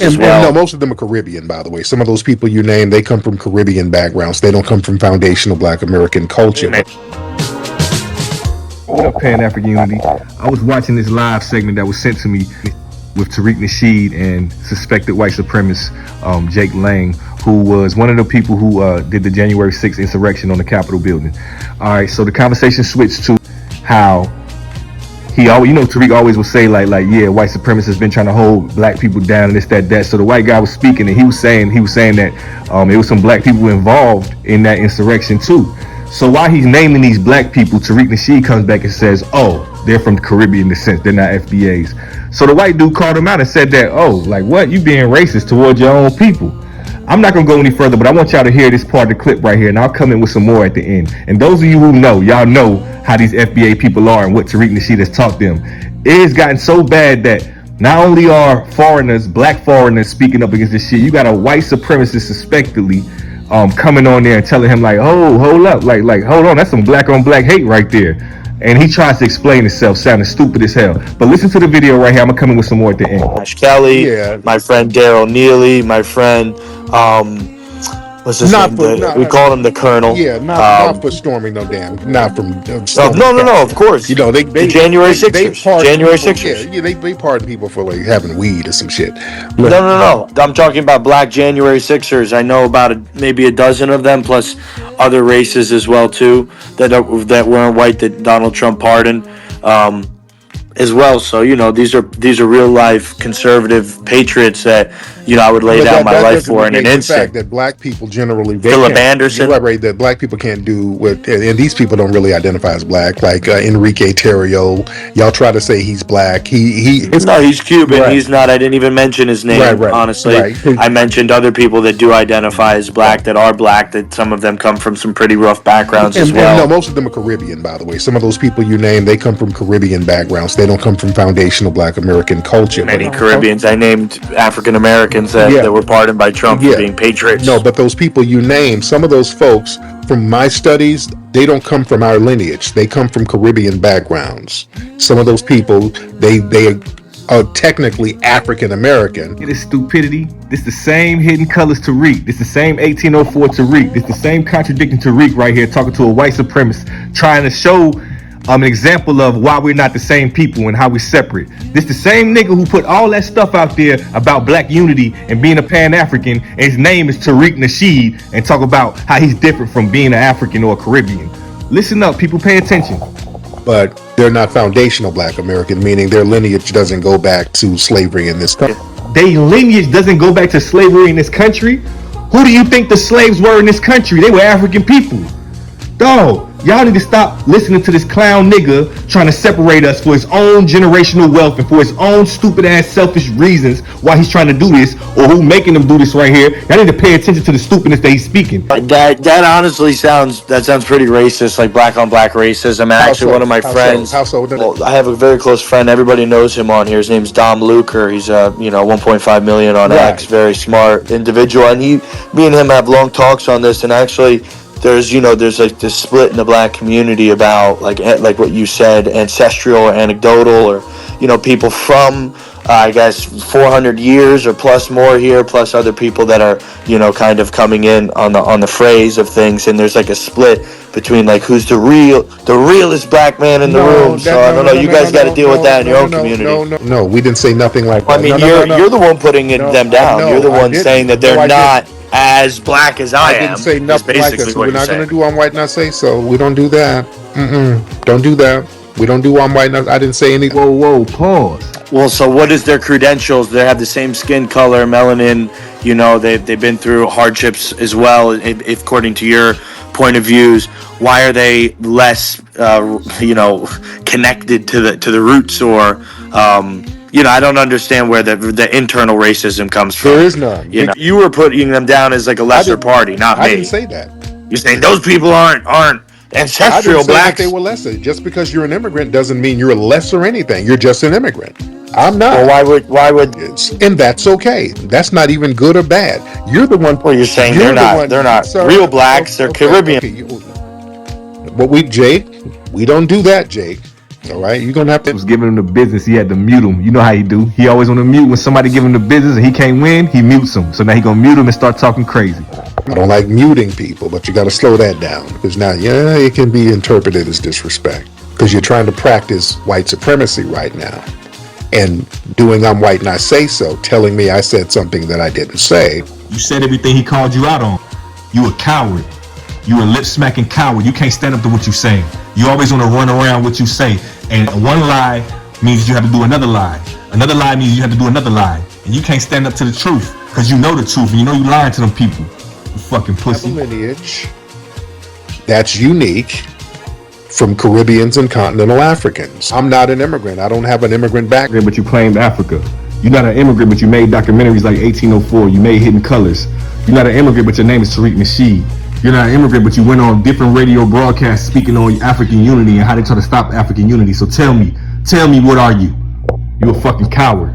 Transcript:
as And no, well. most of them are Caribbean, by the way. Some of those people you name, they come from Caribbean backgrounds. They don't come from foundational Black American culture. What up, Pan African Unity? I was watching this live segment that was sent to me with Tariq Nasheed and suspected white supremacist Jake Lang, who was one of the people who did the January 6th insurrection on the Capitol building. All right, so the conversation switched to how he always, Tariq always would say yeah, white supremacists has been trying to hold black people down and this, that. So the white guy was speaking and he was saying that it was some black people involved in that insurrection too. So while he's naming these black people, Tariq Nasheed comes back and says, oh, they're from Caribbean descent, they're not FBAs. So the white dude called him out and said that, oh, like what? You being racist towards your own people. I'm not going to go any further, but I want y'all to hear this part of the clip right here, and I'll come in with some more at the end. And those of you who know, y'all know how these FBA people are and what Tariq Nasheed has taught them. It has gotten so bad that not only are foreigners, black foreigners, speaking up against this shit, you got a white supremacist suspectedly coming on there and telling him like, oh, hold up, like hold on, that's some black on black hate right there. And he tries to explain himself, sounding stupid as hell. But listen to the video right here. I'm gonna come in with some more at the end. Ash Kelly, Yeah. my friend Daryl Neely, my friend, what's his Not name? for We call him the Colonel. yeah, not for storming no damn, not from storming No, of Capitol. course. You know, they The January they Sixers. pardon January people, Sixers. Yeah, they pardon people for like having weed or some shit. No. I'm talking about Black January Sixers. I know about maybe a dozen of them, plus other races as well too that weren't white that Donald Trump pardoned as well. So these are real life conservative patriots that I would lay But down my that life doesn't for in an negate the fact instant. that black people generally Philip can't, Anderson. right, that black people can't do what, and these people don't really identify as black. Like Enrique Tarrio, y'all try to say he's black. No, he's Cuban. Right. He's not. I didn't even mention his name. Right, Honestly, right. I mentioned other people that do identify as black, that are black. That some of them come from some pretty rough backgrounds as And well. no, most of them are Caribbean, by the way. Some of those people you name, they come from Caribbean backgrounds. They don't come from foundational Black American culture. Many Caribbeans. I named African Americans that were pardoned by Trump for being patriots. No, but those people you name, some of those folks, from my studies, they don't come from our lineage. They come from Caribbean backgrounds. Some of those people, they are technically African American. This stupidity. This the same hidden colors Tariq. This the same 1804 Tariq. This the same contradicting Tariq right here, talking to a white supremacist, trying to show an example of why we're not the same people and how we're separate. This the same nigga who put all that stuff out there about black unity and being a Pan-African, and his name is Tariq Nasheed, and talk about how he's different from being an African or a Caribbean. Listen up, people, pay attention. But they're not foundational Black American, meaning their lineage doesn't go back to slavery in this country. Their lineage doesn't go back to slavery in this country. Who do you think the slaves were in this country? They were African people. Dog, y'all need to stop listening to this clown nigga trying to separate us for his own generational wealth and for his own stupid ass selfish reasons why he's trying to do this, or who making him do this right here. Y'all need to pay attention to the stupidness that he's speaking. That honestly sounds pretty racist, like black on black racism. Actually, one of my friends. Well, I have a very close friend. Everybody knows him on here. His name's Dom Luker. He's 1.5 million on X. Very smart individual, and me and him have long talks on this. And actually, there's like this split in the black community about like what you said, ancestral or anecdotal, or people from I guess 400 years or plus more here, plus other people that are kind of coming in on the phrase of things, and there's like a split between like who's the realest black man in the room. So I don't know. You guys got to deal with that in your own community. No, we didn't say nothing like that. I mean, you're the one putting them down. You're the one saying that they're not as black as I am. I didn't say nothing like that. So we're not going to do on white not say so. We don't do that. Don't do that. We don't do on white not. I didn't say anything. Whoa, pause. Well, so what is their credentials? They have the same skin color, melanin. They've been through hardships as well. If according to your point of views, why are they less, connected to the roots or? I don't understand where the internal racism comes from. There is none. You were putting them down as like a lesser party, not me. I didn't say that. You're saying those people aren't ancestral blacks. That they were lesser. Just because you're an immigrant doesn't mean you're less or anything. You're just an immigrant. I'm not. Well, why would? And that's okay. That's not even good or bad. You're the one. Well, you're saying they're not real blacks. They're Caribbean. Okay. Jake, we don't do that, Jake. All right, you're gonna have to. Was giving him the business, he had to mute him. You know how he do. He always want to mute when somebody give him the business and he can't win. He mutes him. So now he gonna mute him and start talking crazy. I don't like muting people, but you got to slow that down because now, yeah, it can be interpreted as disrespect because you're trying to practice white supremacy right now and doing "I'm white and I say so," telling me I said something that I didn't say. You said everything he called you out on. You a coward. You a lip-smacking coward. You can't stand up to what you say. You always want to run around what you say. And one lie means you have to do another lie. Another lie means you have to do another lie. And you can't stand up to the truth because you know the truth and you know you lying to them people. You fucking pussy. I have a lineage that's unique from Caribbeans and continental Africans. I'm not an immigrant. I don't have an immigrant background. But you claimed Africa. You're not an immigrant, but you made documentaries like 1804. You made Hidden Colors. You're not an immigrant, but your name is Tariq Nasheed. You're not an immigrant, but you went on different radio broadcasts speaking on African unity and how they try to stop African unity. So tell me, what are you? You a fucking coward.